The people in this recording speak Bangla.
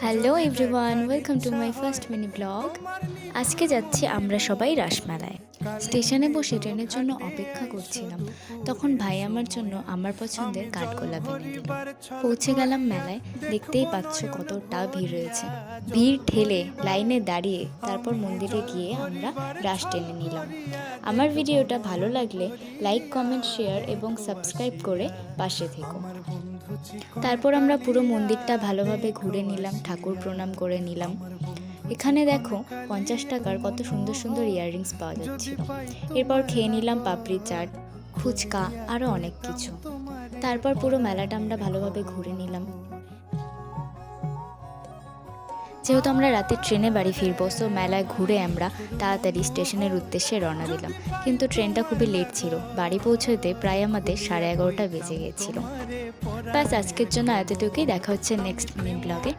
Hello everyone, welcome to my first mini blog. আজকে যাচ্ছি আমরা সবাই রাসমেলায়। স্টেশনে বসে ট্রেনের জন্য অপেক্ষা করছিলাম, তখন ভাই আমার জন্য আমার পছন্দের কাঠগোলাপ এনে দিল। পৌঁছে গেলাম মেলায়। দেখতেই পাচ্ছ কতটা ভিড় রয়েছে। ভিড় ঠেলে লাইনে দাঁড়িয়ে তারপর মন্দিরে গিয়ে আমরা রাস টেনে নিলাম। আমার ভিডিওটা ভালো লাগলে লাইক, কমেন্ট, শেয়ার এবং সাবস্ক্রাইব করে পাশে থেকো। তারপর আমরা পুরো মন্দিরটা ভালোভাবে ঘুরে নিলাম, ঠাকুর প্রণাম করে নিলাম। এখানে দেখো 50 টাকার কত সুন্দর সুন্দর ইয়াররিংস পাওয়া যাচ্ছিল। এরপর খেয়ে নিলাম পাপড়ি চাট, ফুচকা, আরও অনেক কিছু। তারপর পুরো মেলাটা আমরা ভালোভাবে ঘুরে নিলাম। যেহেতু আমরা রাতে ট্রেনে বাড়ি ফিরবো, সো মেলায় ঘুরে আমরা তাড়াতাড়ি স্টেশনের উদ্দেশ্যে রওনা দিলাম। কিন্তু ট্রেনটা খুবই লেট ছিল, বাড়ি পৌঁছতে প্রায় আমাদের 11:30 বেজে গিয়েছিল। ব্যাস, আজকের জন্য এতটুকুই। দেখা হচ্ছে নেক্সট মিনি ব্লগে।